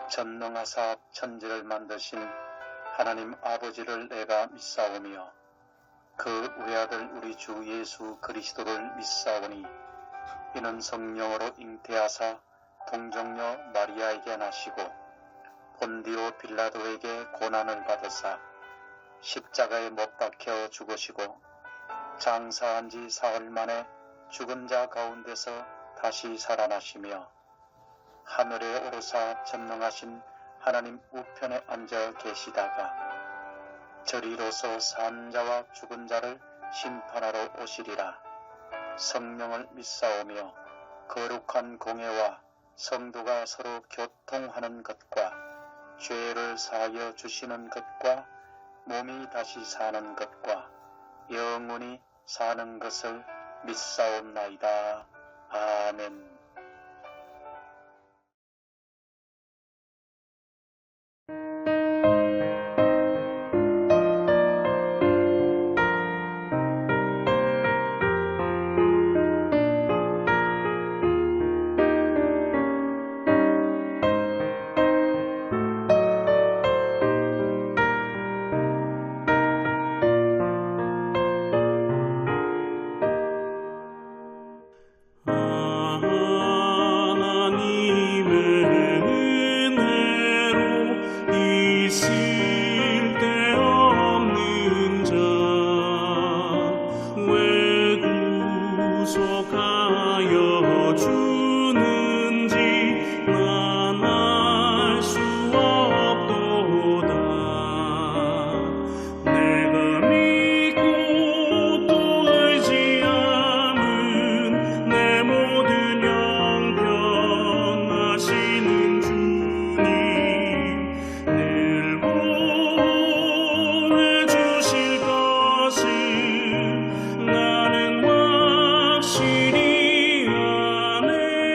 전능하사 천지를 만드신 하나님 아버지를 내가 믿사오며 그 외아들 우리 주 예수 그리스도를 믿사오니 이는 성령으로 잉태하사 동정녀 마리아에게 나시고 본디오 빌라도에게 고난을 받으사 십자가에 못 박혀 죽으시고 장사한 지 사흘 만에 죽은 자 가운데서 다시 살아나시며 하늘에 오르사 전능하신 하나님 우편에 앉아 계시다가 저리로서 산 자와 죽은 자를 심판하러 오시리라. 성령을 믿사오며 거룩한 공회와 성도가 서로 교통하는 것과 죄를 사하여 주시는 것과 몸이 다시 사는 것과 영원히 사는 것을 믿사옵나이다. 아멘. 나는 확실히 아네.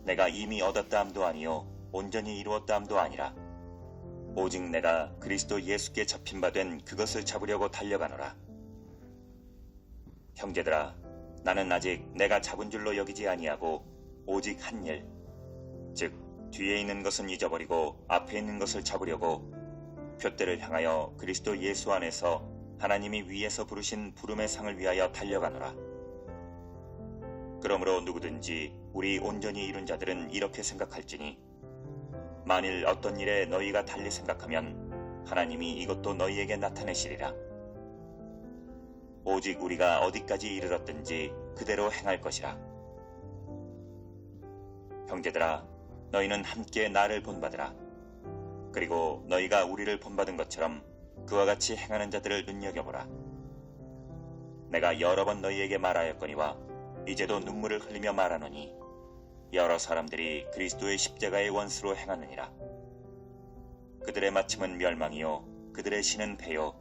내가 이미 얻었다함도 아니요 온전히 이루었다함도 아니라 오직 내가 그리스도 예수께 잡힌 바 된 그것을 잡으려고 달려가노라. 형제들아, 나는 아직 내가 잡은 줄로 여기지 아니하고 오직 한 일, 즉 뒤에 있는 것은 잊어버리고 앞에 있는 것을 잡으려고 표대를 향하여 그리스도 예수 안에서 하나님이 위에서 부르신 부름의 상을 위하여 달려가노라. 그러므로 누구든지 우리 온전히 이룬 자들은 이렇게 생각할지니 만일 어떤 일에 너희가 달리 생각하면 하나님이 이것도 너희에게 나타내시리라. 오직 우리가 어디까지 이르렀든지 그대로 행할 것이라. 형제들아, 너희는 함께 나를 본받으라. 그리고 너희가 우리를 본받은 것처럼 그와 같이 행하는 자들을 눈여겨보라. 내가 여러 번 너희에게 말하였거니와 이제도 눈물을 흘리며 말하노니 여러 사람들이 그리스도의 십자가의 원수로 행하느니라. 그들의 마침은 멸망이요 그들의 신은 패요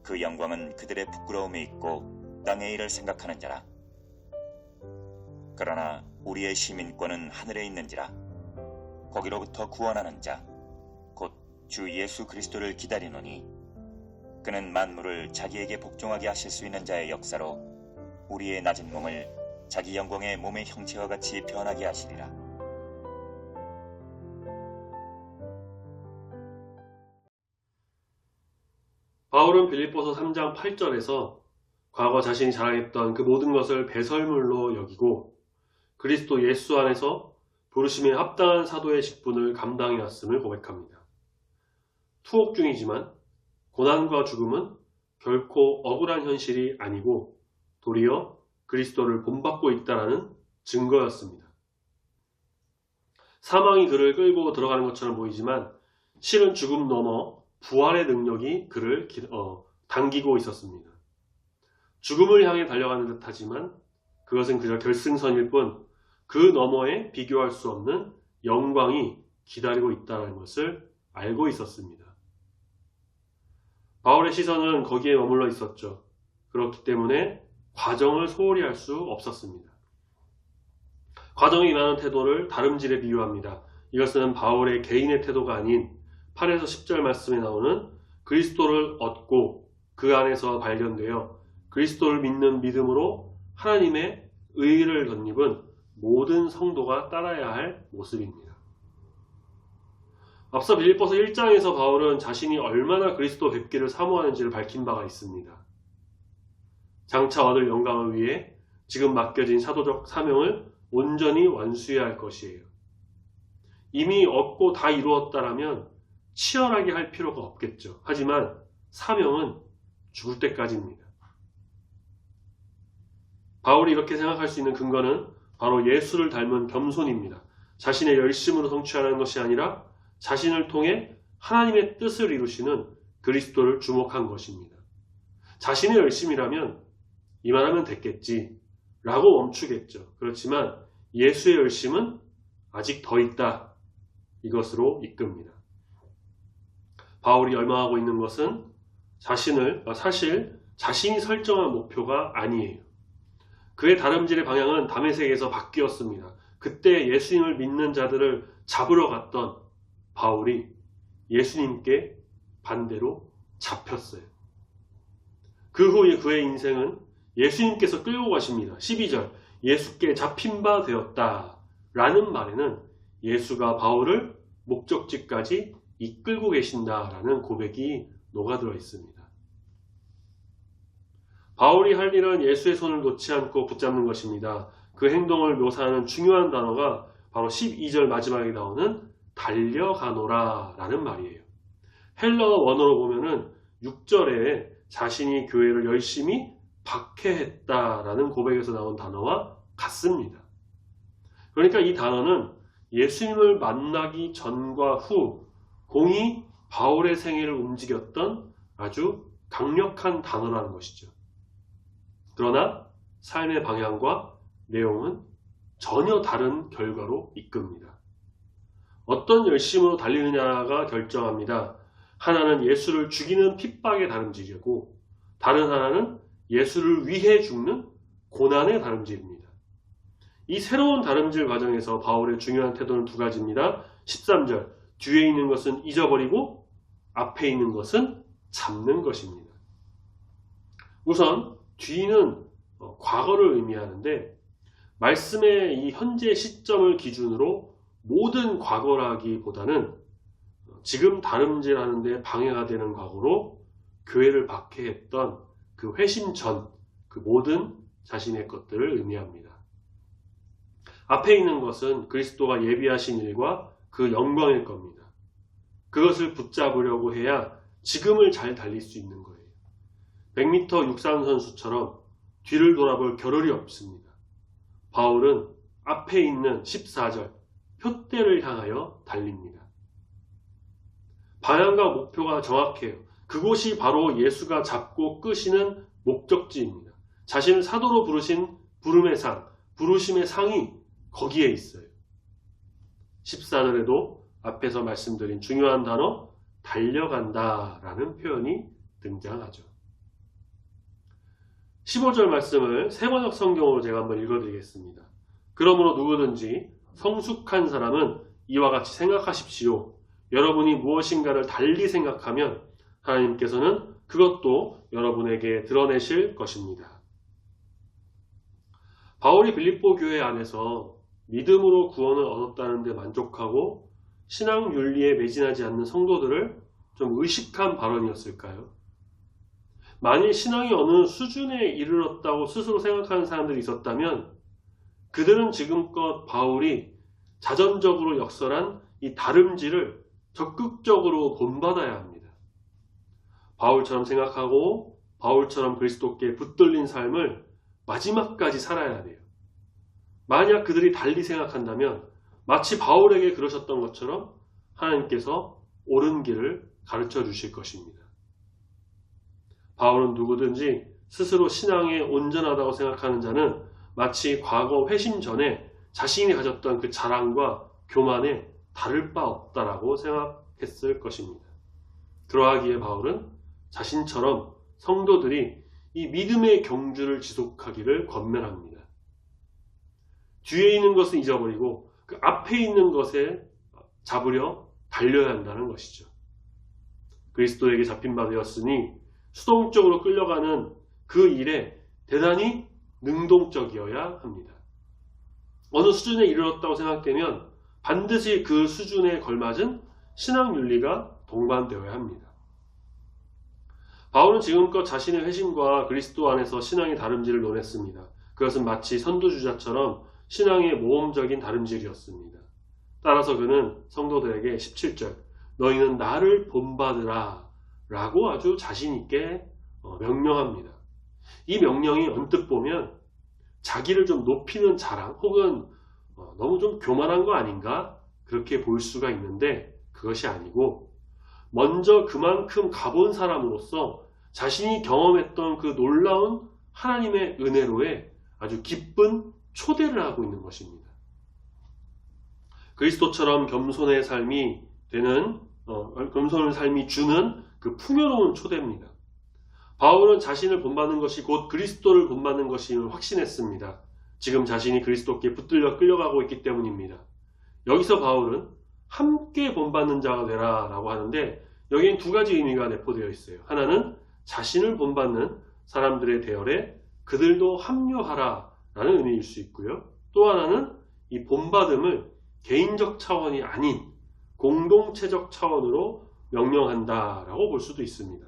그 영광은 그들의 부끄러움에 있고 땅의 일을 생각하는 자라. 그러나 우리의 시민권은 하늘에 있는지라. 거기로부터 구원하는 자 곧 주 예수 그리스도를 기다리노니 그는 만물을 자기에게 복종하게 하실 수 있는 자의 역사로 우리의 낮은 몸을 자기 영광의 몸의 형체와 같이 변하게 하시리라. 바울은 빌립보서 3장 8절에서 과거 자신이 자랑했던 그 모든 것을 배설물로 여기고 그리스도 예수 안에서 부르심에 합당한 사도의 직분을 감당해 왔음을 고백합니다. 투옥 중이지만 고난과 죽음은 결코 억울한 현실이 아니고 도리어 그리스도를 본받고 있다는 증거였습니다. 사망이 그를 끌고 들어가는 것처럼 보이지만 실은 죽음 넘어 부활의 능력이 그를 당기고 있었습니다. 죽음을 향해 달려가는 듯하지만 그것은 그저 결승선일 뿐 그 너머에 비교할 수 없는 영광이 기다리고 있다는 것을 알고 있었습니다. 바울의 시선은 거기에 머물러 있었죠. 그렇기 때문에 과정을 소홀히 할 수 없었습니다. 과정에 임하는 태도를 다름질에 비유합니다. 이것은 바울의 개인의 태도가 아닌 8에서 10절 말씀에 나오는 그리스도를 얻고 그 안에서 발견되어 그리스도를 믿는 믿음으로 하나님의 의를 덧입은 모든 성도가 따라야 할 모습입니다. 앞서 빌립보서 1장에서 바울은 자신이 얼마나 그리스도 뵙기를 사모하는지를 밝힌 바가 있습니다. 장차 얻을 영광을 위해 지금 맡겨진 사도적 사명을 온전히 완수해야 할 것이에요. 이미 얻고 다 이루었다라면 치열하게 할 필요가 없겠죠. 하지만 사명은 죽을 때까지입니다. 바울이 이렇게 생각할 수 있는 근거는 바로 예수를 닮은 겸손입니다. 자신의 열심으로 성취하는 것이 아니라 자신을 통해 하나님의 뜻을 이루시는 그리스도를 주목한 것입니다. 자신의 열심이라면 이만하면 됐겠지 라고 멈추겠죠. 그렇지만 예수의 열심은 아직 더 있다. 이것으로 이끕니다. 바울이 열망하고 있는 것은 사실 자신이 설정한 목표가 아니에요. 그의 다름질의 방향은 다메섹에서 바뀌었습니다. 그때 예수님을 믿는 자들을 잡으러 갔던 바울이 예수님께 반대로 잡혔어요. 그 후에 그의 인생은 예수님께서 끌고 가십니다. 12절 예수께 잡힌 바 되었다 라는 말에는 예수가 바울을 목적지까지 이끌고 계신다라는 고백이 녹아들어 있습니다. 바울이 할 일은 예수의 손을 놓지 않고 붙잡는 것입니다. 그 행동을 묘사하는 중요한 단어가 바로 12절 마지막에 나오는 달려가노라 라는 말이에요. 헬라어 원어로 보면은 6절에 자신이 교회를 열심히 박해했다라는 고백에서 나온 단어와 같습니다. 그러니까 이 단어는 예수님을 만나기 전과 후 공히 바울의 생애를 움직였던 아주 강력한 단어라는 것이죠. 그러나 삶의 방향과 내용은 전혀 다른 결과로 이끕니다. 어떤 열심으로 달리느냐가 결정합니다. 하나는 예수를 죽이는 핍박의 다름질이고 다른 하나는 예수를 위해 죽는 고난의 다름질입니다. 이 새로운 다름질 과정에서 바울의 중요한 태도는 두 가지입니다. 13절, 뒤에 있는 것은 잊어버리고 앞에 있는 것은 잡는 것입니다. 우선 뒤는 과거를 의미하는데 말씀의 이 현재 시점을 기준으로 모든 과거라기보다는 지금 다름질하는 데 방해가 되는 과거로 교회를 박해했던 그 회심 전 그 모든 자신의 것들을 의미합니다. 앞에 있는 것은 그리스도가 예비하신 일과 그 영광일 겁니다. 그것을 붙잡으려고 해야 지금을 잘 달릴 수 있는 거예요. 100m 육상 선수처럼 뒤를 돌아볼 겨를이 없습니다. 바울은 앞에 있는 14절 표대를 향하여 달립니다. 방향과 목표가 정확해요. 그곳이 바로 예수가 잡고 끄시는 목적지입니다. 자신을 사도로 부르신 부름의 상, 부르심의 상이 거기에 있어요. 14절에도 앞에서 말씀드린 중요한 단어 달려간다 라는 표현이 등장하죠. 15절 말씀을 세번역 성경으로 제가 한번 읽어드리겠습니다. 그러므로 누구든지 성숙한 사람은 이와 같이 생각하십시오. 여러분이 무엇인가를 달리 생각하면 하나님께서는 그것도 여러분에게 드러내실 것입니다. 바울이 빌립보 교회 안에서 믿음으로 구원을 얻었다는 데 만족하고 신앙 윤리에 매진하지 않는 성도들을 좀 의식한 발언이었을까요? 만일 신앙이 어느 수준에 이르렀다고 스스로 생각하는 사람들이 있었다면 그들은 지금껏 바울이 자전적으로 역설한 이 다름질을 적극적으로 본받아야 합니다. 바울처럼 생각하고 바울처럼 그리스도께 붙들린 삶을 마지막까지 살아야 돼요. 만약 그들이 달리 생각한다면 마치 바울에게 그러셨던 것처럼 하나님께서 옳은 길을 가르쳐 주실 것입니다. 바울은 누구든지 스스로 신앙에 온전하다고 생각하는 자는 마치 과거 회심 전에 자신이 가졌던 그 자랑과 교만에 다를 바 없다라고 생각했을 것입니다. 그러하기에 바울은 자신처럼 성도들이 이 믿음의 경주를 지속하기를 권면합니다. 뒤에 있는 것은 잊어버리고 그 앞에 있는 것에 잡으려 달려야 한다는 것이죠. 그리스도에게 잡힌 바 되었으니 수동적으로 끌려가는 그 일에 대단히 능동적이어야 합니다. 어느 수준에 이르렀다고 생각되면 반드시 그 수준에 걸맞은 신앙 윤리가 동반되어야 합니다. 바울은 지금껏 자신의 회심과 그리스도 안에서 신앙의 다름질을 논했습니다. 그것은 마치 선두주자처럼 신앙의 모험적인 다름질이었습니다. 따라서 그는 성도들에게 17절 너희는 나를 본받으라 라고 아주 자신 있게 명령합니다. 이 명령이 언뜻 보면 자기를 좀 높이는 자랑 혹은 너무 좀 교만한 거 아닌가 그렇게 볼 수가 있는데 그것이 아니고 먼저 그만큼 가본 사람으로서 자신이 경험했던 그 놀라운 하나님의 은혜로에 아주 기쁜 초대를 하고 있는 것입니다. 그리스도처럼 겸손의 삶이 되는 겸손의 삶이 주는 그 풍요로운 초대입니다. 바울은 자신을 본받는 것이 곧 그리스도를 본받는 것임을 확신했습니다. 지금 자신이 그리스도께 붙들려 끌려가고 있기 때문입니다. 여기서 바울은 함께 본받는 자가 되라 라고 하는데 여기엔 두 가지 의미가 내포되어 있어요. 하나는 자신을 본받는 사람들의 대열에 그들도 합류하라 라는 의미일 수 있고요. 또 하나는 이 본받음을 개인적 차원이 아닌 공동체적 차원으로 명령한다라고 볼 수도 있습니다.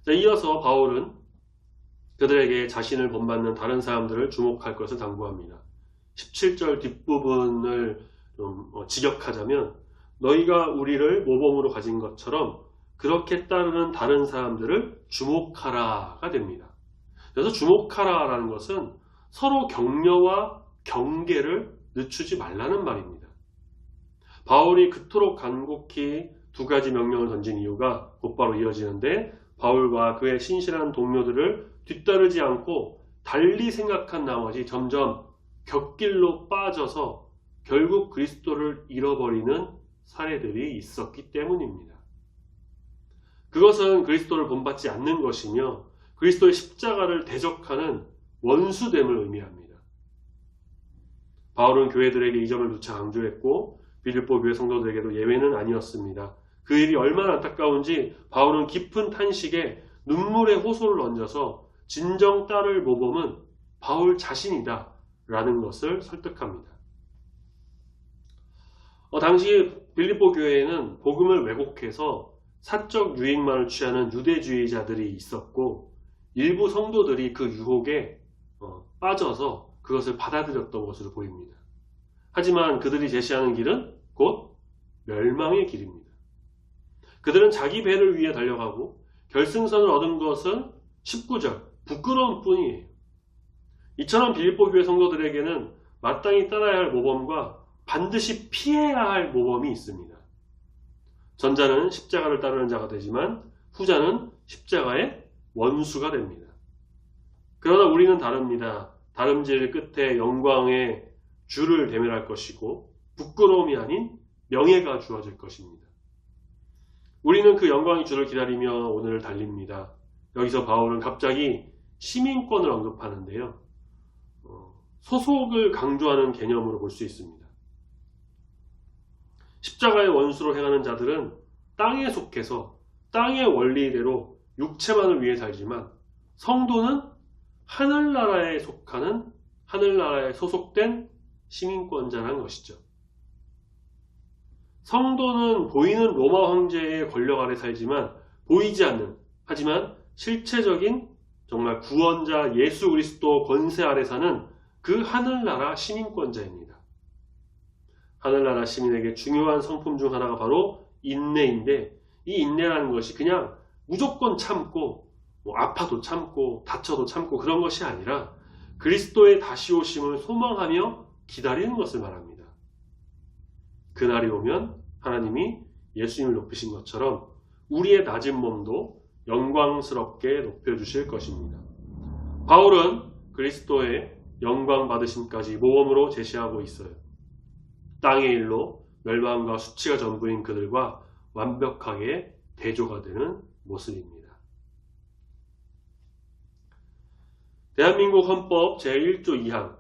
자, 이어서 바울은 그들에게 자신을 본받는 다른 사람들을 주목할 것을 당부합니다. 17절 뒷부분을 좀 직역하자면 너희가 우리를 모범으로 가진 것처럼 그렇게 따르는 다른 사람들을 주목하라가 됩니다. 그래서 주목하라라는 것은 서로 격려와 경계를 늦추지 말라는 말입니다. 바울이 그토록 간곡히 두 가지 명령을 던진 이유가 곧바로 이어지는데 바울과 그의 신실한 동료들을 뒤따르지 않고 달리 생각한 나머지 점점 곁길로 빠져서 결국 그리스도를 잃어버리는 사례들이 있었기 때문입니다. 그것은 그리스도를 본받지 않는 것이며 그리스도의 십자가를 대적하는 원수됨을 의미합니다. 바울은 교회들에게 이 점을 누차 강조했고 빌립보 교회 성도들에게도 예외는 아니었습니다. 그 일이 얼마나 안타까운지 바울은 깊은 탄식에 눈물의 호소를 얹어서 진정 따를 모범은 바울 자신이다 라는 것을 설득합니다. 당시 빌립보 교회에는 복음을 왜곡해서 사적 유익만을 취하는 유대주의자들이 있었고 일부 성도들이 그 유혹에 빠져서 그것을 받아들였던 것으로 보입니다. 하지만 그들이 제시하는 길은 곧 멸망의 길입니다. 그들은 자기 배를 위해 달려가고 결승선을 얻은 것은 19절 부끄러움 뿐이에요. 이처럼 빌립보 교회 성도들에게는 마땅히 따라야 할 모범과 반드시 피해야 할 모범이 있습니다. 전자는 십자가를 따르는 자가 되지만 후자는 십자가의 원수가 됩니다. 그러나 우리는 다릅니다. 다름질 끝에 영광의 주를 대면할 것이고 부끄러움이 아닌 명예가 주어질 것입니다. 우리는 그 영광의 주를 기다리며 오늘을 달립니다. 여기서 바울은 갑자기 시민권을 언급하는데요. 소속을 강조하는 개념으로 볼 수 있습니다. 십자가의 원수로 행하는 자들은 땅에 속해서 땅의 원리대로 육체만을 위해 살지만 성도는 하늘나라에 속하는 하늘나라에 소속된 시민권자라는 것이죠. 성도는 보이는 로마 황제의 권력 아래 살지만 보이지 않는 하지만 실체적인 정말 구원자 예수 그리스도 권세 아래 사는 그 하늘나라 시민권자입니다. 하늘나라 시민에게 중요한 성품 중 하나가 바로 인내인데 이 인내라는 것이 그냥 무조건 참고 아파도 참고 다쳐도 참고 그런 것이 아니라 그리스도의 다시 오심을 소망하며 기다리는 것을 말합니다. 그날이 오면 하나님이 예수님을 높이신 것처럼 우리의 낮은 몸도 영광스럽게 높여주실 것입니다. 바울은 그리스도의 영광 받으심까지 모범으로 제시하고 있어요. 땅의 일로 멸망과 수치가 전부인 그들과 완벽하게 대조가 되는 모습입니다. 대한민국 헌법 제1조 2항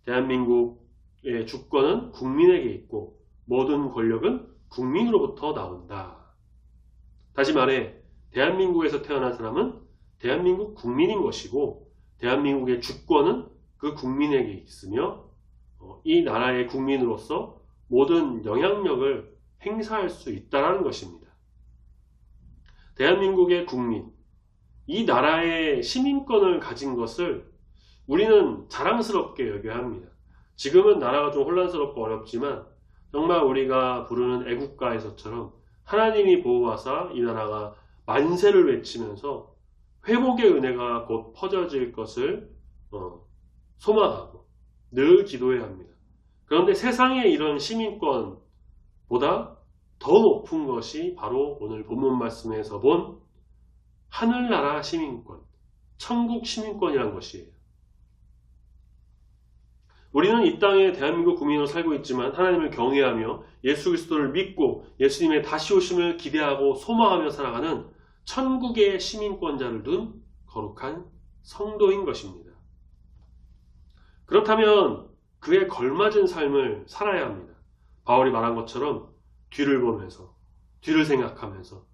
대한민국의 주권은 국민에게 있고 모든 권력은 국민으로부터 나온다. 다시 말해 대한민국에서 태어난 사람은 대한민국 국민인 것이고 대한민국의 주권은 그 국민에게 있으며 이 나라의 국민으로서 모든 영향력을 행사할 수 있다는 것입니다. 대한민국의 국민, 이 나라의 시민권을 가진 것을 우리는 자랑스럽게 여겨야 합니다. 지금은 나라가 좀 혼란스럽고 어렵지만 정말 우리가 부르는 애국가에서처럼 하나님이 보호하사 이 나라가 만세를 외치면서 회복의 은혜가 곧 퍼져질 것을 소망하고 늘 기도해야 합니다. 그런데 세상의 이런 시민권보다 더 높은 것이 바로 오늘 본문 말씀에서 본 하늘나라 시민권, 천국 시민권이란 것이에요. 우리는 이 땅에 대한민국 국민으로 살고 있지만 하나님을 경외하며 예수 그리스도를 믿고 예수님의 다시 오심을 기대하고 소망하며 살아가는 천국의 시민권자를 둔 거룩한 성도인 것입니다. 그렇다면 그에 걸맞은 삶을 살아야 합니다. 바울이 말한 것처럼 뒤를 보면서, 뒤를 생각하면서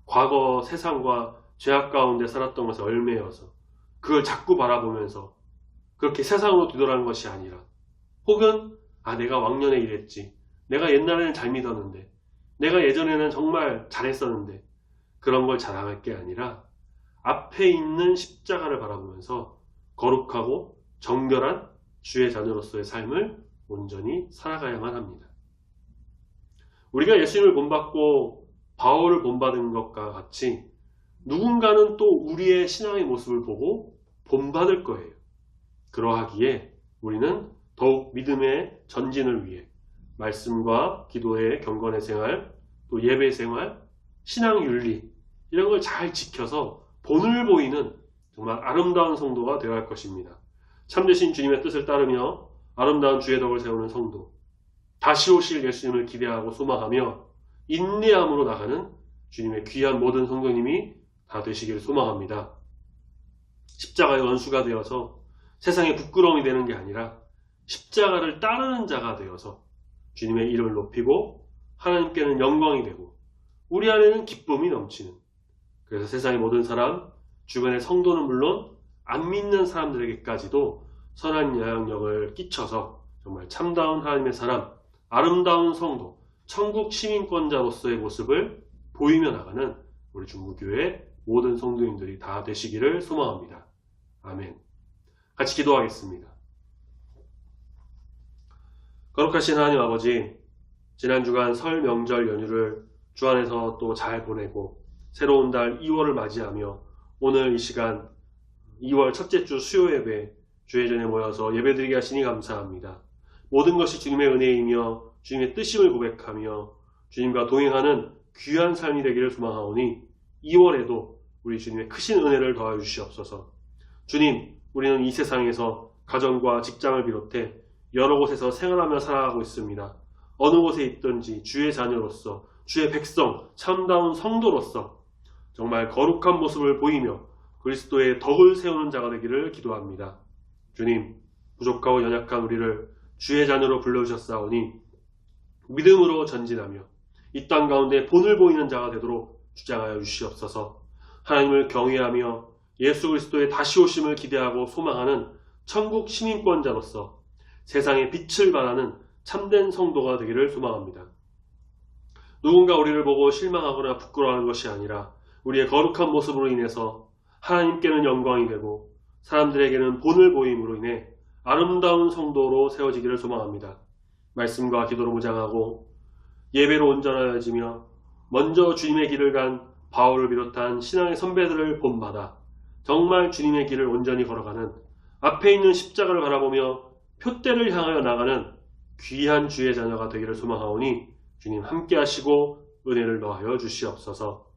과거 세상과 죄악 가운데 살았던 것에 얽매여서 그걸 자꾸 바라보면서 그렇게 세상으로 뒤돌아가는 것이 아니라 혹은 내가 왕년에 이랬지, 내가 옛날에는 잘 믿었는데, 내가 예전에는 정말 잘했었는데 그런 걸 자랑할 게 아니라 앞에 있는 십자가를 바라보면서 거룩하고 정결한 주의 자녀로서의 삶을 온전히 살아가야만 합니다. 우리가 예수님을 본받고 바울을 본받은 것과 같이 누군가는 또 우리의 신앙의 모습을 보고 본받을 거예요. 그러하기에 우리는 더욱 믿음의 전진을 위해 말씀과 기도의 경건의 생활, 또 예배 생활, 신앙 윤리 이런 걸 잘 지켜서 본을 보이는 정말 아름다운 성도가 되어야 할 것입니다. 참되신 주님의 뜻을 따르며 아름다운 주의 덕을 세우는 성도, 다시 오실 예수님을 기대하고 소망하며 인내함으로 나가는 주님의 귀한 모든 성도님이 다 되시기를 소망합니다. 십자가의 원수가 되어서 세상에 부끄러움이 되는 게 아니라 십자가를 따르는 자가 되어서 주님의 이름을 높이고 하나님께는 영광이 되고 우리 안에는 기쁨이 넘치는, 그래서 세상의 모든 사람, 주변의 성도는 물론 안 믿는 사람들에게까지도 선한 영향력을 끼쳐서 정말 참다운 하나님의 사람, 아름다운 성도, 천국 시민권자로서의 모습을 보이며 나가는 우리 중부교회 모든 성도님들이 다 되시기를 소망합니다. 아멘. 같이 기도하겠습니다. 거룩하신 하나님 아버지, 지난 주간 설 명절 연휴를 주 안에서 또 잘 보내고 새로운 달 2월을 맞이하며 오늘 이 시간 2월 첫째 주 수요 예배 주회전에 모여서 예배드리게 하시니 감사합니다. 모든 것이 주님의 은혜이며 주님의 뜻임을 고백하며 주님과 동행하는 귀한 삶이 되기를 소망하오니 2월에도 우리 주님의 크신 은혜를 더하여 주시옵소서. 주님, 우리는 이 세상에서 가정과 직장을 비롯해 여러 곳에서 생활하며 살아가고 있습니다. 어느 곳에 있든지 주의 자녀로서, 주의 백성, 참다운 성도로서 정말 거룩한 모습을 보이며 그리스도의 덕을 세우는 자가 되기를 기도합니다. 주님, 부족하고 연약한 우리를 주의 자녀로 불러주셨사오니 믿음으로 전진하며 이 땅 가운데 본을 보이는 자가 되도록 주장하여 주시옵소서. 하나님을 경외하며 예수 그리스도의 다시 오심을 기대하고 소망하는 천국 시민권자로서 세상의 빛을 발하는 참된 성도가 되기를 소망합니다. 누군가 우리를 보고 실망하거나 부끄러워하는 것이 아니라 우리의 거룩한 모습으로 인해서 하나님께는 영광이 되고 사람들에게는 본을 보임으로 인해 아름다운 성도로 세워지기를 소망합니다. 말씀과 기도로 무장하고 예배로 온전하여지며 먼저 주님의 길을 간 바울을 비롯한 신앙의 선배들을 본받아 정말 주님의 길을 온전히 걸어가는, 앞에 있는 십자가를 바라보며 표대를 향하여 나가는 귀한 주의 자녀가 되기를 소망하오니 주님 함께 하시고 은혜를 더하여 주시옵소서.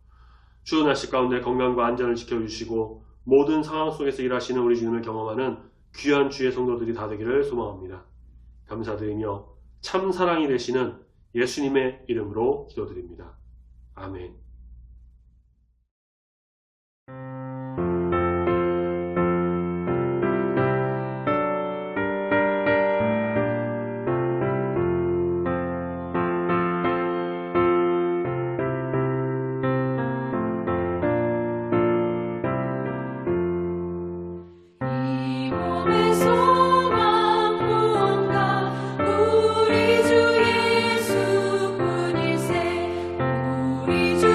추운 날씨 가운데 건강과 안전을 지켜주시고 모든 상황 속에서 일하시는 우리 주님을 경험하는 귀한 주의 성도들이 다 되기를 소망합니다. 감사드리며 참 사랑이 되시는 예수님의 이름으로 기도드립니다. 아멘. 우리 주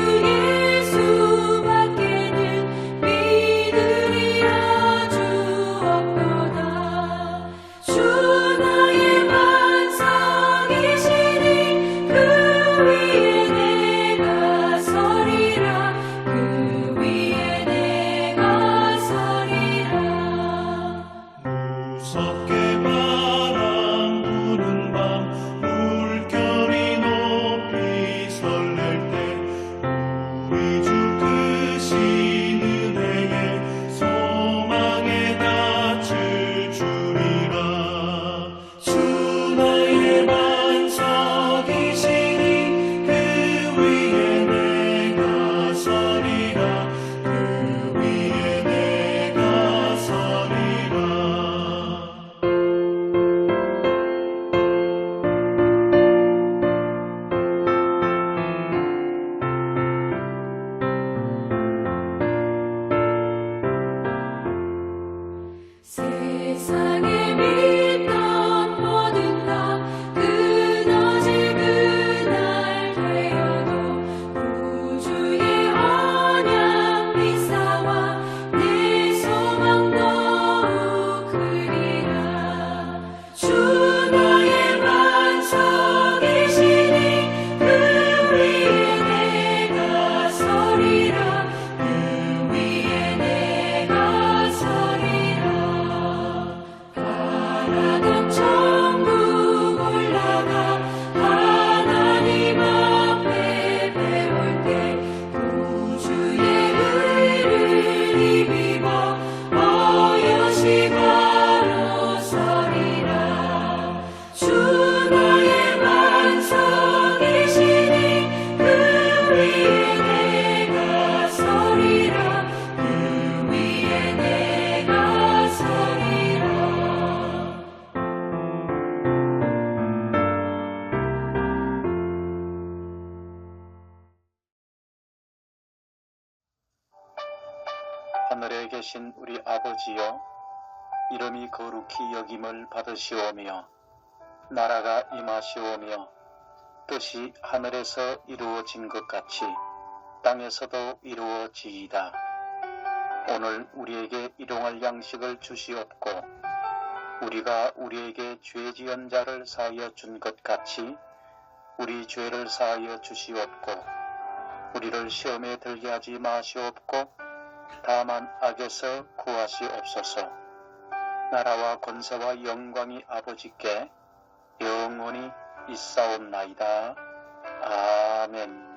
하늘에 계신 우리 아버지여, 이름이 거룩히 여김을 받으시오며 나라가 임하시오며 뜻이 하늘에서 이루어진 것 같이 땅에서도 이루어지이다. 오늘 우리에게 일용할 양식을 주시옵고 우리가 우리에게 죄 지은 자를 사하여 준 것 같이 우리 죄를 사하여 주시옵고 우리를 시험에 들게 하지 마시옵고 다만 악에서 구하시옵소서. 나라와 권세와 영광이 아버지께 영원히 있사옵나이다. 아멘.